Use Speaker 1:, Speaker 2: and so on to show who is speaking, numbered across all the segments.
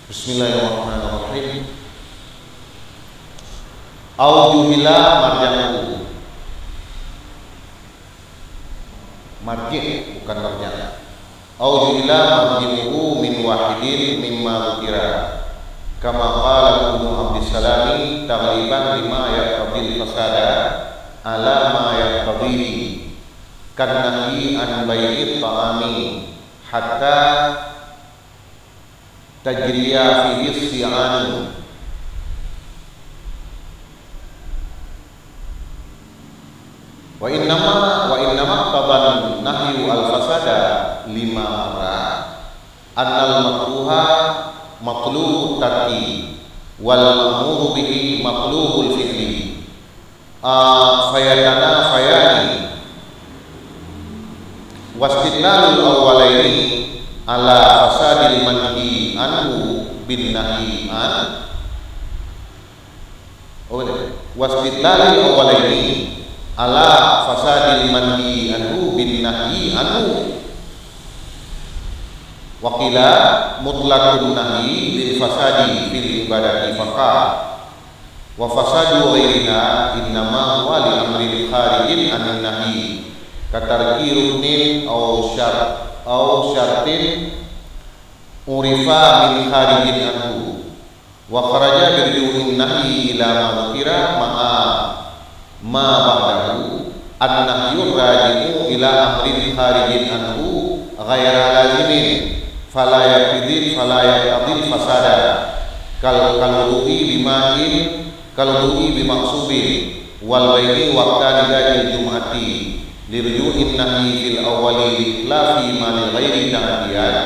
Speaker 1: Bismillahirrahmanirrahim. Aujuhila marja'u. Marji' bukan marja'. Aujuhila marji'u min wahidin mimma dzukira. Kama qala Ibnu Abdissalami taghliban lima yaqbil fasada ala ma yaqdihi. Kannahi an bai'it ta'ami hatta tajriya fihi si'an. Wa innama taban nahyu al-fasada lima marra annal makruha maqlubu tarki wal ma'muru bihi maqlubul fi'li fayatana fayani wastidlalul awwalaini ala fasadil manhi anhu bin nahi an wastidlalul awwalaini ala fasadil manhi anhu bin nahi anhu wa qila mutlaqun nahi lil fasadi fil ibadati faqat wa fasadu ghairiha innama huwa li amrin kharijin anin nahi katarki ruknin aw syartin urifa min kharijin anhu wa kharaja bi nahi ila ma dzukira ma ba'dahu an-nahyu raji'u ila amrin kharijin anhu ghaira lazimin fala yaqdil fasada kaludui bimaksubin wal baini waqtan lidil jum'ati lirju'in nahyi fil awwali la fi man ghairi ta'diyan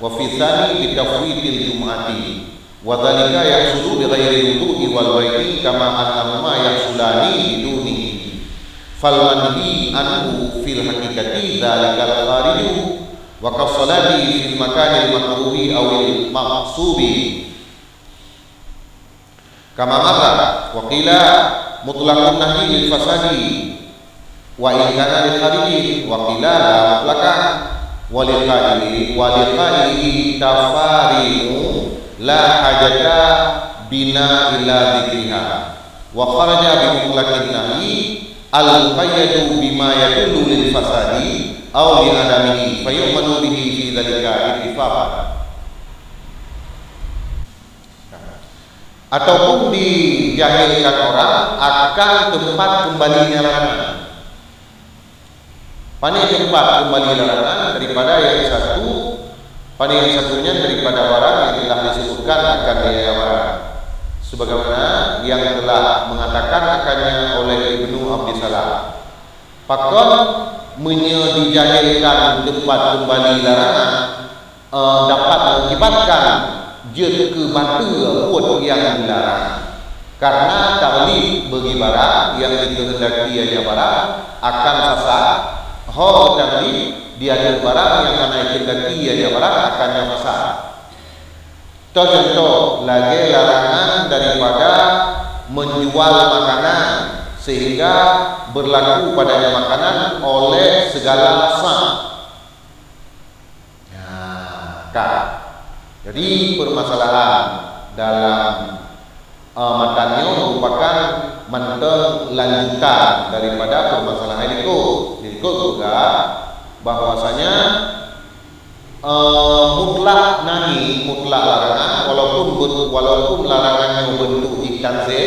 Speaker 1: wa fi tsani bi tafwitil jum'ati wa dhalika yahsulu bi ghairi wudu'i wal baini kama annahuma yahsulani bidunihi fal manhi anhu fil haqiqati dzalikal khariju wa kasalati fil makanil makruhi awil maqsubi kama marra wa qila mutlaqun nahyi lil fasadi wa in kana lil khariji wa qila la mutlaqan wa liqailihi tafari'u la hajata bina ila dzikriha wa kharaja bi mutlaqin nahyi al muqayyadu bima yadullu lil fasadi aw li adamihi fayumanu bihi fi dzalika ittifaqan. Ataupun dijahilkan orang akan tempat kembalinya larangan. Pani tempat kembali larangan daripada yang satu, pani yang satunya daripada barang yang telah disebutkan akan biaya barang. Sebagaimana yang telah mengatakan akannya oleh Ibnu Abdissalam. Pakon dijahilkan tempat kembali larangan dapat mengakibatkan jet ke batu buat yang dilarang karena taklif bagi barang yang dikehendaki aja barang akan fasad ho taklif dia ada barang yang akan dikehendaki aja barang akannya fasad. Contoh lagi larangan daripada menjual makanan sehingga berlaku padanya makanan oleh segala sah. Jadi permasalahan dalam matanya merupakan mantel lanjutan daripada permasalahan itu. Jadi juga bahwasanya mutlak nahi, mutlak larangan walaupun larangannya bentuk ikhtanze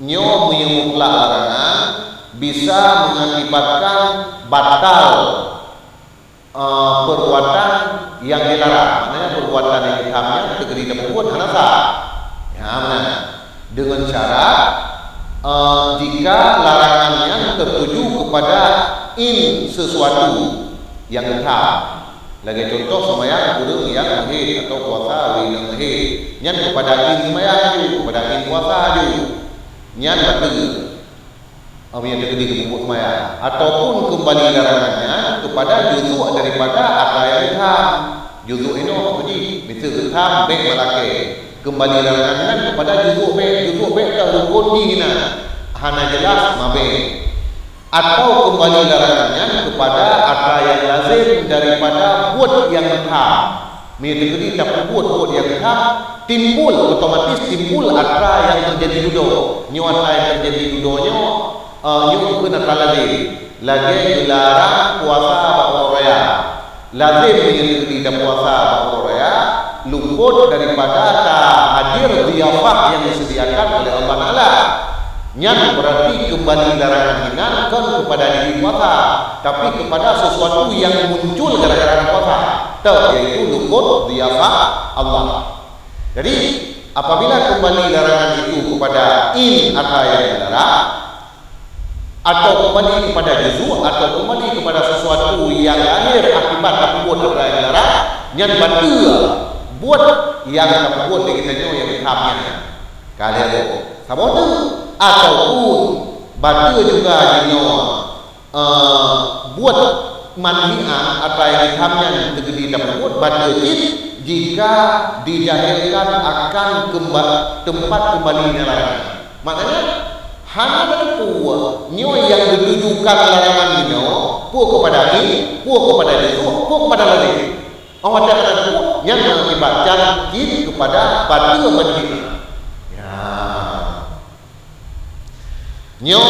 Speaker 1: nyo yang mutlak larangan bisa mengakibatkan batal perbuatan yang dilarang. Maknanya perbuatan yang diharamkan tegeri diperbuat hanasa. Ya, mana? Dengan cara jika larangannya tertuju kepada sesuatu yang diharam. Lagi contoh sembahyang kudu yang mahir atau puasa yang mahir. Nyan kepada sembahyang ju, kepada puasa ju. Nyan batu yang terjadi di maya ataupun kembali larangannya kepada juzuk daripada apa yang diharam. Juzuk ini apa ji? Misal ham bek malake kembali larangannya kepada juzuk bek rukun dina hana jelas mabe atau kembali larangannya kepada apa yang lazim daripada buat yang haram. negeri tak buat yang hak timbul otomatis timbul atra yang terjadi duduk nyo atra yang terjadi duduknya nyo kena lagi dilarang puasa bakal raya lazim negeri tak puasa bakal raya luput daripada hadir dhiyafah yang disediakan oleh Allah Taala. Yang berarti kembali larangan ingatkan kepada diri puasa, tapi kepada sesuatu yang muncul gara-gara puasa, yaitu luput dhiyafah Allah. Jadi apabila kembali larangan itu kepada atau yang dilarang, atau kembali kepada juzuk, atau kembali kepada sesuatu yang lahir akibat buat apa yang dilarang, yang batal buat yang buat kita yang dihamnya kalian sama tu ataupun batal juga buat manhi'an atau yang dihamnya negeri dapat buat batal jika dijahilkan akan tempat kembali larangan. Maknanya hanya puak nyo yang ditujukan larangan nyo puak kepada ini, puak kepada itu, puak kepada lagi. Orang ada puak yang mengibatkan kita kepada batal manhi'an. Nyo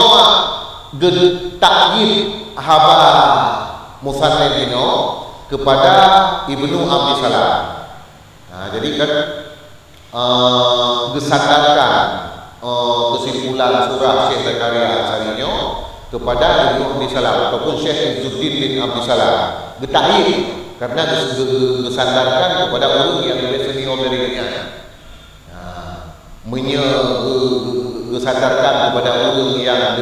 Speaker 1: takyid haba musannif dino kepada Ibnu Abi Salam. Jadi kan disandarkan kesimpulan surah Syekh Zakaria Ansari-nyo kepada Ibnu Abi Salam ataupun Syekh Izzuddin bin Abi Salam. Takyid karena disandarkan kepada orang yang lebih senior darinya. Disandarkan kepada orang yang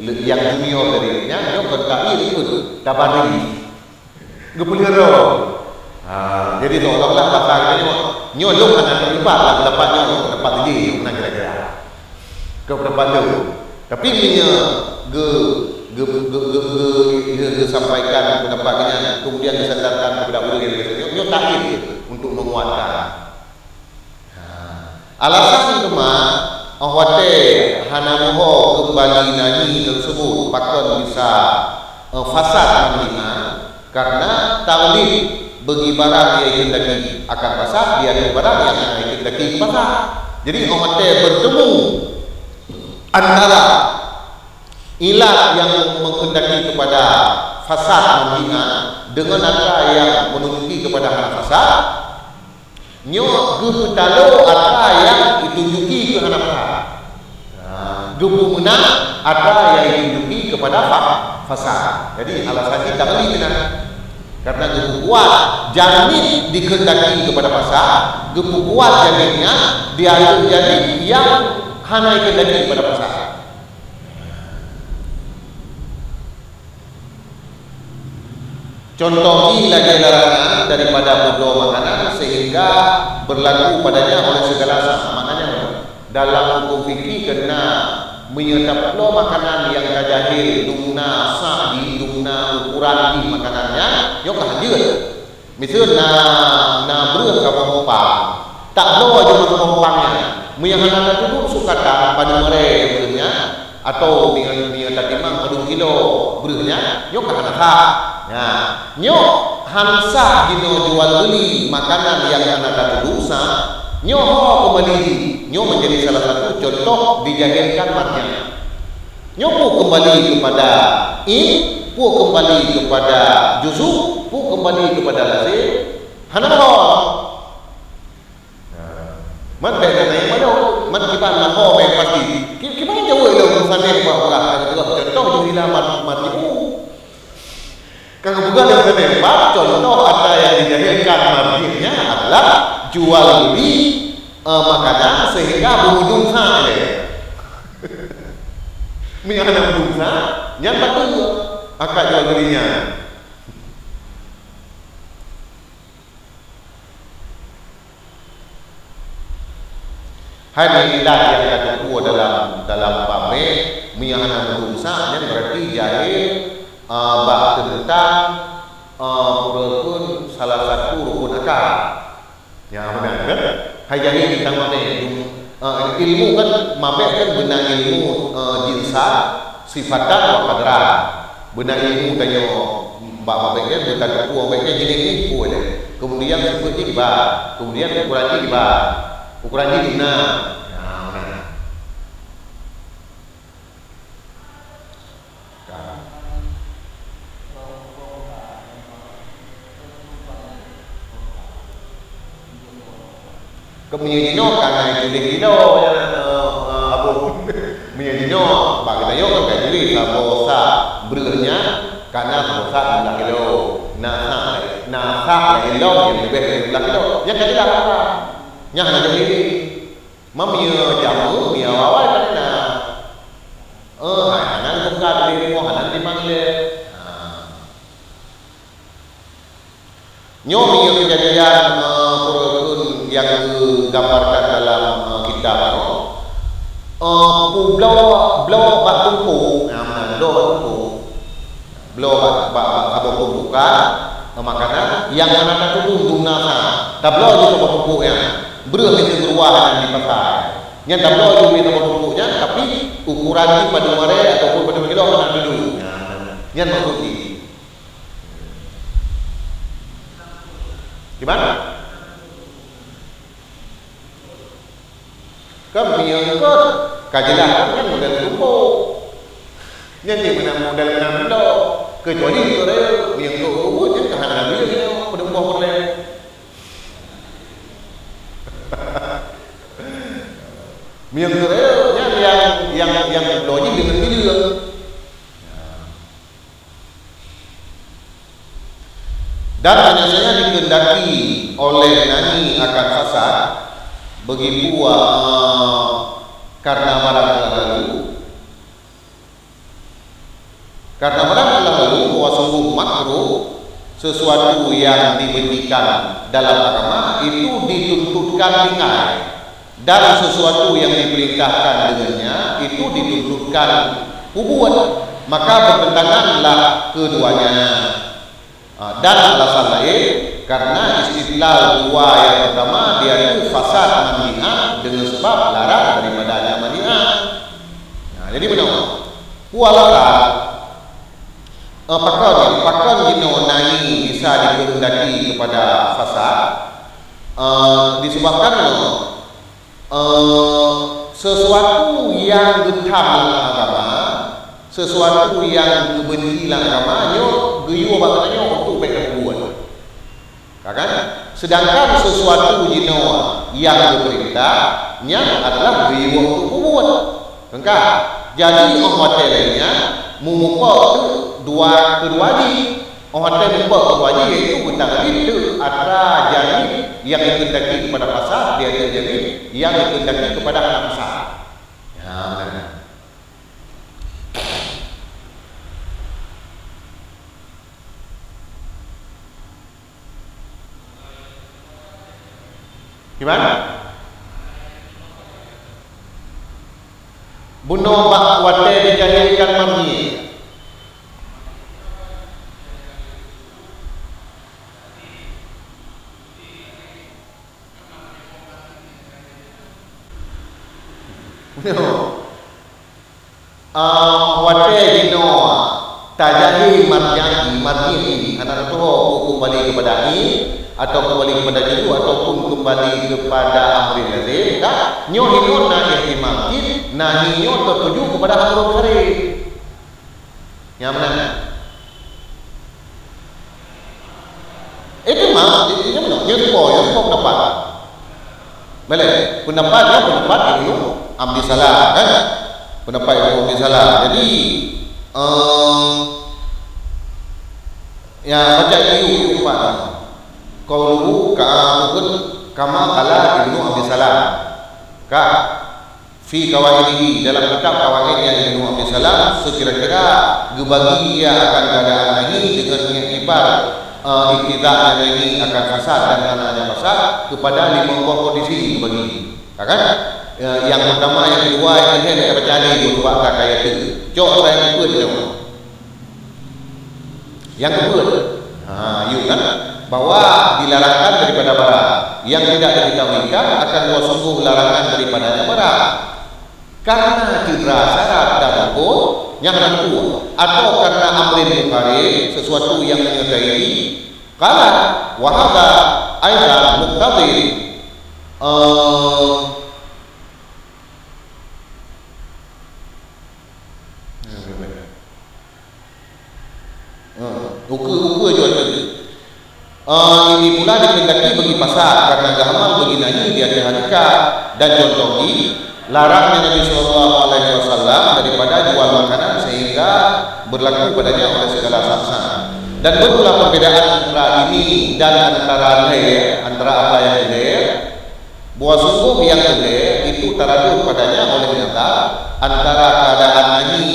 Speaker 1: junior darinya, dia bertakyid itu tabari. Gepelero. Jadi seolah-olah bahasa nyolong anak terlibat lah pendapatnya pendapat ini mana kira-kira ke pendapat itu. Tapi disampaikan pendapatnya kemudian disandarkan kepada orang yang lebih takyid untuk menguatkan. Alasan teman awate hanamoho kembali nani tersebut bahkan bisa fasad manhi'an karena taklid bagi barang yang hendaki akan fasad dia ada barang yang hendaki fasad. Jadi awate bertemu antara ilat yang menghendaki kepada fasad manhi'an dengan antara yang menunjuki kepada fasad. Nyo gepetalo ada yang ditunjuki ke anak fasad. Gepu menang ada yang ditunjuki kepada fasad. Jadi alasan kita beli benar. Karena gepu kuat jamin dikehendaki kepada fasad, gepu kuat jaminnya dia jadi yang hanya dikehendaki kepada fasad. Contoh ini lagi larangan daripada berdoa makanan sehingga berlaku padanya oleh segala maknanya dalam hukum fikih kena menyertap lo makanan yang jahil dumna sa'di dumna ukuran di makanannya yo kahadir misalnya na beureuh ka pemompang tak lo aja pemompangnya menyangana duduk suka tak pada mere beureuhnya atau dengan tatimang pada kilo beureuhnya yo kahana nah, nyo hansa dino jual beli makanan yang anak dosa, nyo kembali, nyo menjadi salah satu contoh dijahilkan matnya. Nyo kembali kepada pu kembali kepada juzu, pu kembali kepada lazim, hanaho. Man beda yang mana? Man kita naho yang pasti. Kita jauh lo musane bahwa contoh juhilah mati. Kalau bukan yang menembak, contoh ada yang dijahilkan marjinnya adalah jual beli makanan sehingga berujung sa. Mengapa berujung sa? Yang betul akak jual belinya. Hai inilah yang kedua dalam pame mengapa berujung sa yang berarti jahil bab tentang rukun salah satu rukun akal. Ya benar kan? Hayani kita mana ilmu kan mabek kan benar ilmu jinsa sifatan wa qadra. Benar ilmu tanya mbak baiknya bukan tua baiknya jenis ini boleh. Kemudian seperti kiba, kemudian ukuran kiba, ukuran ini guna. Kemudian karena itu kilo apa menyedino bagi tayo kan kayak jadi sabosa bernya karena sabosa 1 kilo nah kilo yang lebih 1 kilo yang kayak tidak apa yang hanya jadi mamia jamu mia awal kan nah hanan buka dari mau hanan dimanggil nyomi kejadian yang digambarkan dalam kitab blow bak tungku blow bak tungku makanya yang mana tungku guna tablo itu bak tungkunya berapa itu ruangan di pasar yang tablo itu bak tungkunya tapi ukuran di pada mare ataupun pada kilo mana dulu yang maksudnya gimana? Kami yang kajilah kan modal tumpuk, jadi mana modal enam kilo, kecuali kalau yang tumpuk yang kahana bila dia pada buah boleh. Yang kalau yang logik dengan bila. Dan hanya saja dikehendaki oleh nani akan fasad bagi buah karena barang telah lalu bahwa sungguh makruh sesuatu yang dibenarkan dalam agama itu dituntutkan ringan dan sesuatu yang diperintahkan dengannya itu dituntutkan kubuat maka bertentanganlah keduanya dan alasan lain karena istidlal dua yang pertama dia itu fasad mani'ah dengan sebab larang daripada mani'ah. Nah, jadi benar. Kualata pakon jino nai bisa dikehendaki kepada fasad disebabkan sesuatu yang getam agama, sesuatu yang kebenci agama, geyo bangannya untuk baik buat. Kan? Sedangkan sesuatu jino yang diperintahnya adalah beri waktu buat. Engkau jadi hotel lainnya memukul kedua di hotel memukul kedua di itu bukan itu ada jadi yang dikehendaki kepada pasar dia jadi yang dikehendaki kepada anak pasar. Ya benar. Gimana? Bunuh bak wate dijadikan mami. Wate dino tajadi marjani antara tu kembali kepada ini atau kembali kepada itu ataupun kembali kepada amrin lazim tak nyohino na ihtimakid nahiyo tertuju kepada amrul karim yang mana itu mah ini benar nyuruh pendapat boleh pendapat Ibnu Abdi Salah kan pendapat Ibnu Abdi Salah jadi ya baca itu Pak qauluhu ka'amukun kama qala Ibnu Abi Salam ka fi qawaidihi dalam kitab qawaidnya Ibnu Abi Salam sekira-kira gebagi ia akan keadaan ini dengan iktibar iktidaknya ini akan fasad dan anaknya fasad kepada 5 buah kondisi gebagi kan yang pertama yang kedua yang ketiga baca ni dua kayak itu cok yang kedua yang kedua yuk kan bahwa dilarangkan daripada barang yang tidak diketahuikan akan sungguh larangan daripada barang karena cedera syarat dan rukun yang tentu, atau karena amrin munkari, sesuatu yang menyertai, kala wahada aidan muqtadi ukur jual beli. Ini pula dikendaki bagi pasar karena gamal bagi nyanyi di hari hakikat, dan contoh ini larangnya Nabi Sallallahu Alaihi Wasallam daripada jual makanan sehingga berlaku padanya oleh segala saksa. Dan berulah perbedaan antara ini dan antara lain, antara apa yang lain, bahwa sungguh yang lain itu teradu padanya oleh nyata antara keadaan nyanyi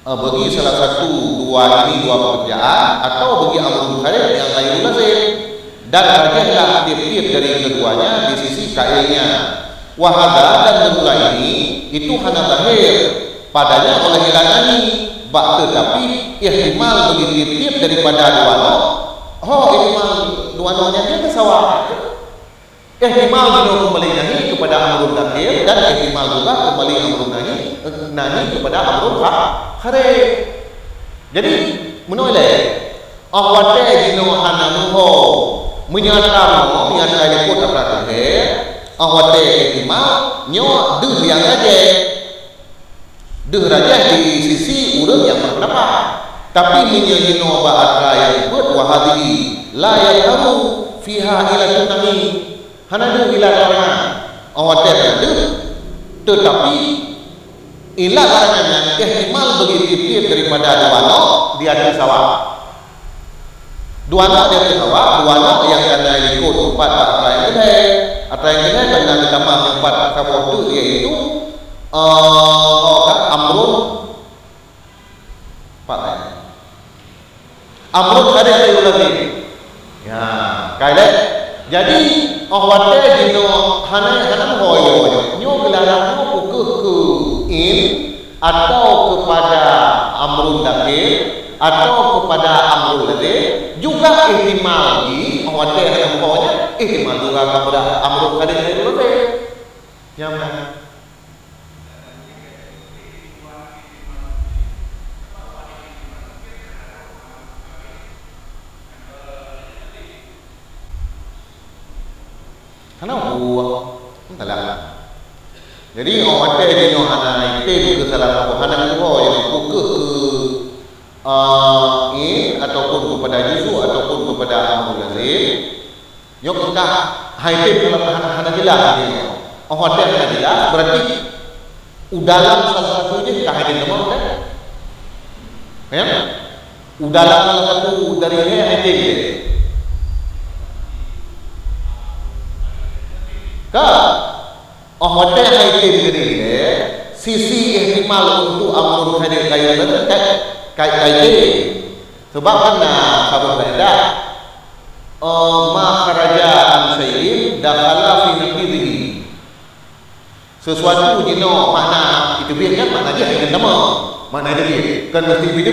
Speaker 1: bagi salah satu dua pekerjaan atau bagi amrul khair yang lain lazim, dan rajahlah tiap-tiap dari keduanya di sisi kailnya. Wahada dan berulah ini itu hanya lahir padanya oleh ilanani, tetapi ihtimal bagi tiap-tiap daripada duano. Ihtimal duanonya dia kesawah. Ihtimal dino kembali nani kepada amrul khair, dan ihtimal juga kembali amrul nani kepada amrul khair. Jadi menoleh awate dino hanamuho menyatakan ikut apa khair, awate ihtimal nyo deh yang aja di sisi urang yang berpendapat, tapi menyahino bahasa yang buat wahadi la yahu fiha ila tunami hana ila orang awate tetapi ila karenanya ihtimal begitu daripada duano di atas sawah. Duano di atas sawah, duano yang ada ikut empat apa yang gede, atau yang gede karena ditambah empat kata itu yaitu amrun amrun khair itu lagi. Ya, kayak jadi awate dino hana hoyo nyo gelarang ke in atau kepada amrun dakir atau kepada amrul lade juga ihtimal di awate yang pokoknya ihtimal juga kepada amrul khair itu lade. Yang karena entahlah. Jadi orang ada di hana itu ke salah satu hana itu yang ke ataupun kepada Yesus ataupun kepada Amrul Lazim. Yok kita haitim kalau hana jelas ini. Orang ada hana jelas berarti udalam salah satu ini kita haitim nama kan? Ya? Udalam salah satu dari ini haitim. Hotel haitim ini sisi ihtimal untuk amrul khair kayak sebab karena kabar benda ma kharaja an syai'in dakhala fi naqidhi, sesuatu dino makna itu biar kan makna dia dengan nama makna dia kan mesti beda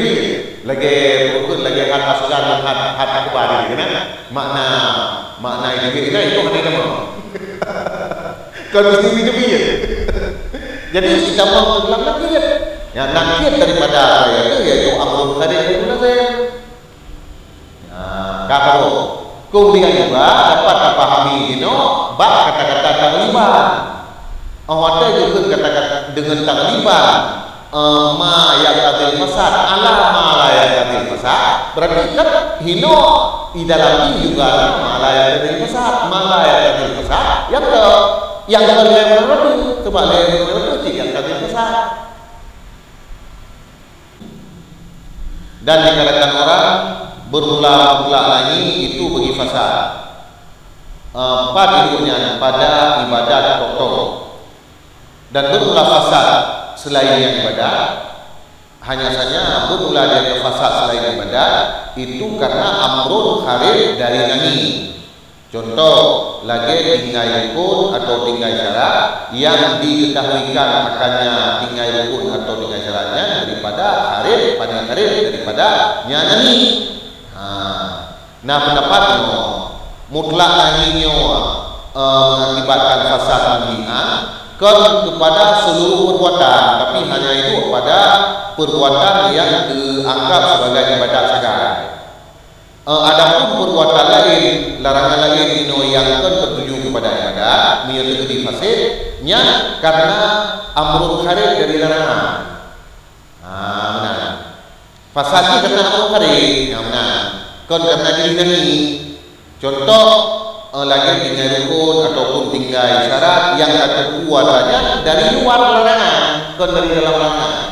Speaker 1: lagi bukan lagi kata sudah hat akbar gitu kan makna itu biar itu makna nama kan mesti beda. Jadi kita mau dalam nakir ya nakir daripada itu yaitu amrul khair itu lazim. Kalau kemudian juga dapat dipahami bab kata-kata tagliban. Awate juga kata-kata dengan tagliban ma yaqadil fasad ala ma la yaqadil fasad, berarti kan hino idalami juga ma la yaqadil fasad yang level itu coba level itu yang kata besar. Dan dikatakan orang berulang-ulang lagi itu bagi fasad pada hidupnya pada ibadat pokok, dan berulang fasad selain yang ibadat, hanya saja berulang dari fasad selain ibadat itu karena amrul khair dari nani. Contoh lagi tinggal rukun atau tinggal syarat yang diketahuikan akannya tinggal rukun atau tinggal syaratnya daripada khair pada khair daripada nyanyi. Nah pendapat mutlak nyanyinya mengakibatkan fasad manhi'an kan kepada seluruh perbuatan, tapi hanya itu pada perbuatan yang dianggap sebagai ibadat saja. Adapun perbuatan lain, larangan lain yang kan tertuju kepada ibadat, menjadi fasidnya karena amrul kharij dari larangan. Benar. Fasadnya karena amrul kharij, benar. Kan karena diri. Contoh lagi tinggal rukun ataupun tinggal syarat yang kekuatannya dari luar larangan, bukan dari dalam larangan.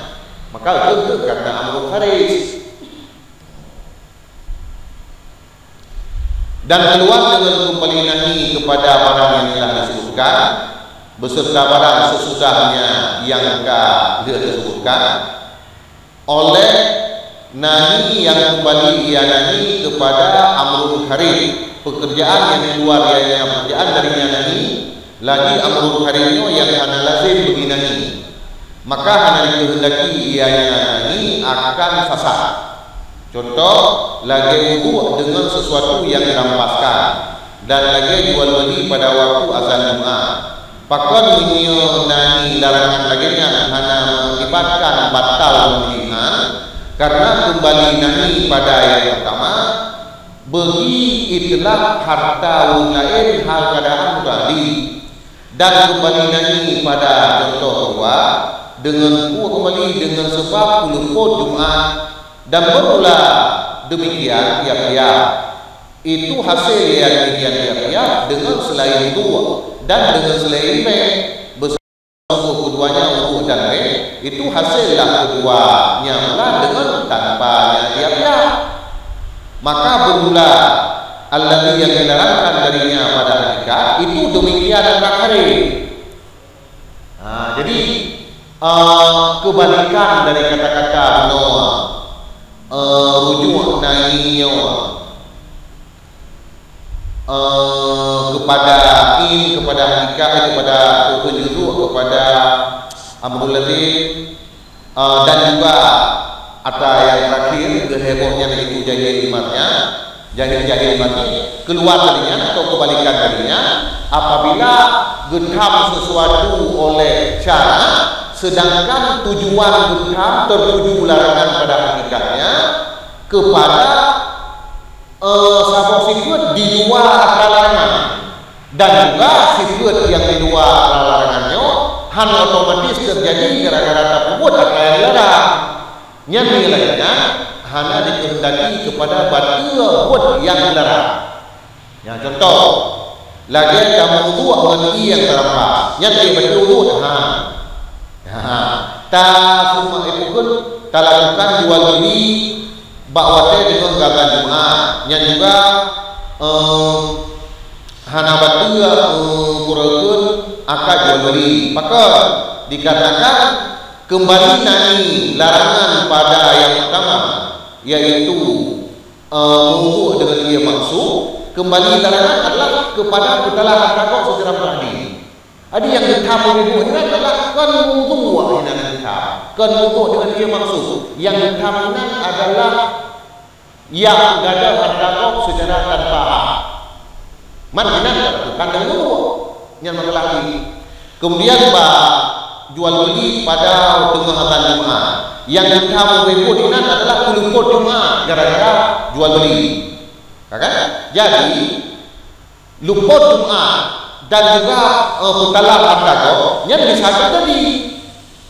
Speaker 1: Maka itu karena amrul kharij. Dan keluar dengan kembali nahi kepada barang yang telah disebutkan beserta barang sesudahnya yang telah disebutkan oleh nahi yang kembali ia nahi kepada amrul kharij, pekerjaan yang keluar ianya pekerjaan darinya nahi, lagi amrul kharijnya yang hana lazim bagi nahi, maka hana dikehendaki ianya nahi akan fasad. Contoh, lagi wudu dengan sesuatu yang dirampaskan dan lagi jual beli pada waktu azan Jumat. Pakon menyonai larangan laginya hana mengakibatkan batal pembelian karena kembali nahi pada yang pertama bagi itulah harta wong lain hal keadaan tadi, dan kembali nahi pada contoh kedua dengan kembali dengan sebab luput Jumat. Dan bermula demikian tiap-tiap itu hasil yang demikian tiap-tiap dengan selain dua dan dengan selain bersama keduanya untuk dan itu hasillah keduanya lah dengan tanpanya tiap-tiap. Maka bermula alladhi yang dilarangkan darinya pada hakikat itu demikian akhir. Jadi kebalikan dari kata-kata Noah rujuk nahinya kepada kepada hakikat, kepada rujuk kepada amrul lazim, dan juga atau yang terakhir kehebohnya itu jahil imatnya keluar darinya atau kebalikan darinya apabila gentam sesuatu oleh cara sedangkan tujuan gentam tertuju larangan pada hakikatnya kepada sabuk sifat di luar larangan, dan juga sifat yang di luar larangannya hal otomatis terjadi gara-gara tersebut apa yang dilarang. Yang nilainya hanya dikehendaki kepada batil buat yang dilarang. Ya, contoh lagi kamu buat mandi yang terampas yang betul tak semua itu pun tak lakukan jual beli bakwate dengan gagal Jumat yang juga hana batul kurang akad jual beli, maka dikatakan kembali nahi larangan pada yang pertama yaitu wudu dengan dia maksud. Kembali larangan adalah kepada kesalahan takut secara pribadi. Ada yang ditambah wudu ini adalah kan wudu dengan kita, kan wudu dengan dia maksud. Yang ditambah adalah yang ada takut secara tanpa hak. Mana kan dengan wudu yang lagi. Kemudian jual beli pada tengah azan Jumat. Yang kamu berikut ini adalah luput Jumat gara-gara jual beli. Kan? Jadi luput Jumat dan juga putalah harta yang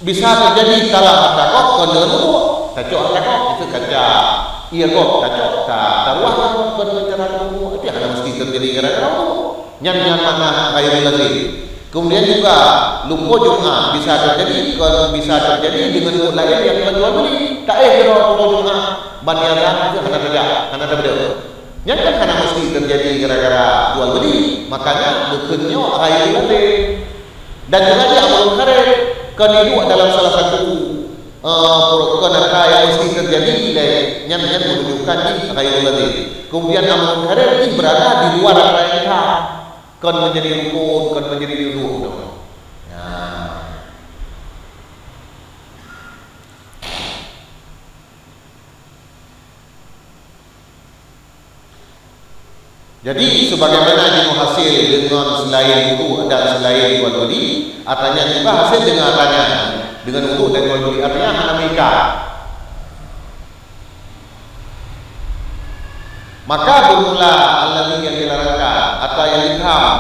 Speaker 1: bisa terjadi salah harta dengan wudu. Kacau harta itu kaca. Iya kok kacau taruh berbicara wudu itu akan mesti terjadi gara-gara wudu. Yang mana khairul lazim. Kemudian juga luput Jumat bisa terjadi dengan buat lain yang menjual beli. Tak kira luput Jumat banyaran itu karena beda. Yang kan karena mesti terjadi gara-gara jual beli, makanya bukannya khairul lazim. Dan juga dia amrul kharij kan itu dalam salah satu perkara yang mesti terjadi yang menunjukkan di khairul lazim. Kemudian amrul kharij ini berada di luar larangan. Kan menjadi rukun, kan menjadi ruh. Jadi sebagaimana hasil dengan selain wudu dan selain jual beli, artinya juga hasil dengan artinya dengan wudu dan jual beli, artinya hanamika. Maka bermula alladhi yang dilarangkan atau yang diharam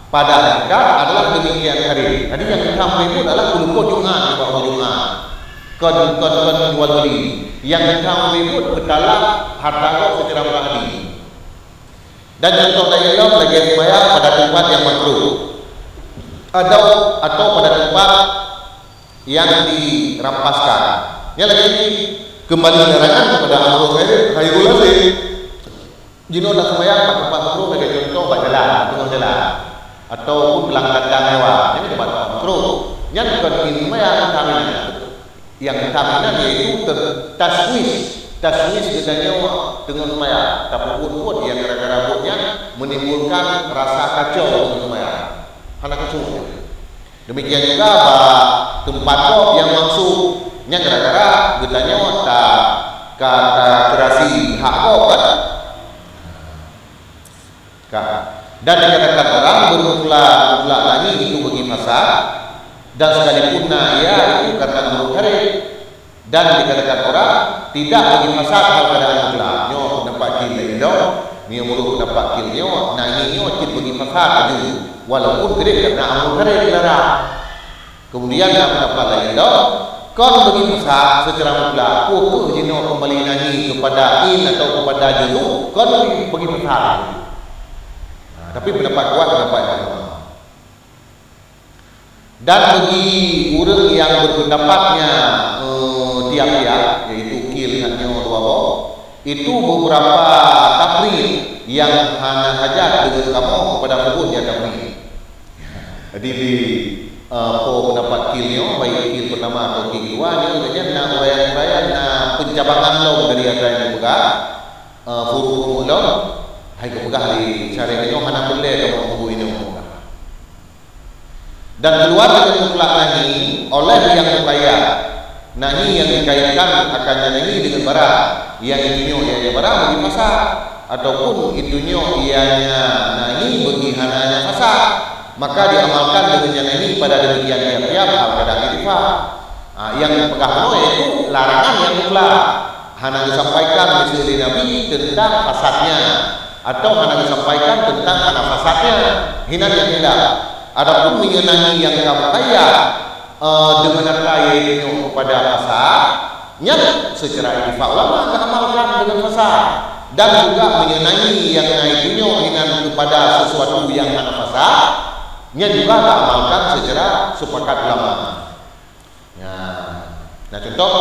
Speaker 1: pada zakat adalah demikian hari. Jadi yang diharam itu adalah kulukut Jumat di bawah Jumat. Kon jual beli. Yang diharam itu adalah harta kau secara pribadi. Dan contoh lainnya lagi sembahyang pada tempat yang makruh atau pada tempat yang dirampaskan. Yang lagi kembali larangan kepada Allah Khairul jino dah sembahyang pada tempat makruh bagi contoh pada jalan, tengah jalan ataupun belakang mewah. Ini tempat makruh. Yang bukan sembahyang kami yang kami yaitu taswis katanya dengan semaya, tapi pun yang gara-gara putnya menimbulkan rasa kacau dengan semaya, karena kacau. Demikian juga tempat yang maksudnya gara-gara katanya kata kerasi hak kan, dan dikatakan orang berulang lagi itu bagi fasad, dan sekalipun ia itu karena menghargai. Dan dikatakan orang tidak bagi fasad hal keadaan mutlak. Nyo dapat kil itu, nyo mulut dapat kil nyo, nyo cit bagi fasad aja. Walaupun tidak karena amal kare dilarang. Kemudian dapat lain itu, kon bagi fasad secara mutlak. Ku jino kembali nani kepada atau kepada jinu, kon bagi fasad. Tapi pendapat kuat pendapat yang dan bagi orang yang berpendapatnya tiap-tiap, yaitu kil hanya dua itu beberapa tafsir yang hanya hajat dengan kamu kepada sebut dia tafsir. Jadi di pendapat kilnya baik kil pertama atau kil kedua ni nak bayar pencabangan lo dari ada yang buka furu lo hai buka di syariat itu hanya boleh kamu buku ini. Dan keluar dengan mutlak nahi oleh yang membayar. Nahi yang dikaitkan akannya nahi dengan barang yang itunya ianya barang bagi pasar ataupun itunya ianya nahi bagi hananya pasar, maka diamalkan dengan nahi pada demikian tiap-tiap hal kadang ittifaq. Yang pegah itu larangan yang mutlak. Hana disampaikan misalnya Nabi tentang fasadnya atau hana disampaikan tentang hana fasadnya, hina yang tidak. Adapun mengenai yang kamu kaya dengan kaya itu kepada pasarnya secara ittifaq ulama amalkan dengan pasar, dan juga mengenai yang naiknya dengan kepada sesuatu yang hana pasarnya juga amalkan secara sepakat ulama. Ya, nah contoh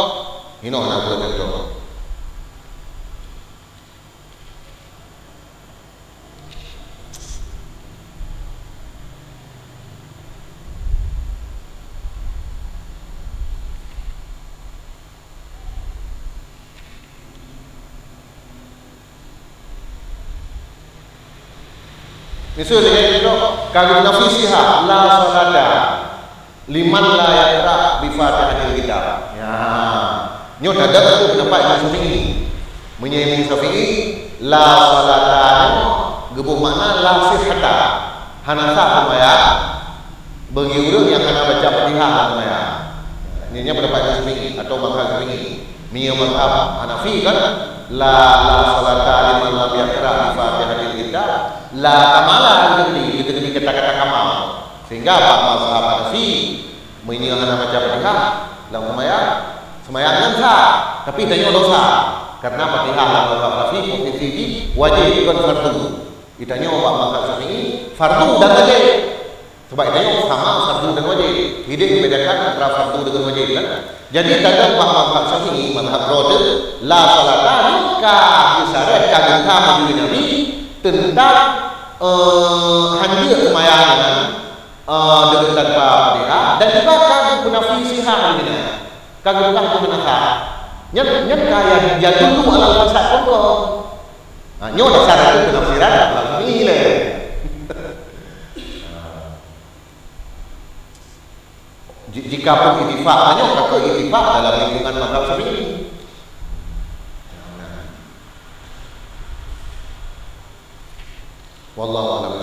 Speaker 1: ini nak buat contoh. Misalnya itu kagum nafisiha la salada liman la yaqra bi Fatihil kitab. Ya. Nyo ada itu pendapat Imam Syafi'i. Menyebut Syafi'i la salada gebuh makna la sihhata. Hanasa semaya bagi orang yang hana baca Fatihah semaya. Ini pendapat Imam Syafi'i atau mazhab Syafi'i. Menyebut Hanafi kan la salata liman lam yaqra bi Fatihil kitab. La kamala itu kata-kata kamal, sehingga Pak mazhab Hanafi menyatakan baca Fatihah dalam sembahyang sah, tapi tanya dosa karena Fatihah dalam mazhab Hanafi posisi wajib bukan fardu. Ditanya Pak mazhab Syafi'i fardu dan wajib. Coba ditanya sama fardu dan wajib. Hidup membedakan antara fardu dengan wajib kan? Jadi kata Pak mazhab Syafi'i mazhab Rodi la salata ka bisarat kagum majlis Nabi tentang hadir sembahyang dengan tanpa Fatihah, dan juga kagum penafisihan ini kagum penafah nyat kaya dia dulu ala fasad pun nyo dasar itu penafsiran ini le. Jika pun ittifaq hanya kata ittifaq dalam lingkungan mazhab Syafi'i. Wallahu a'lam.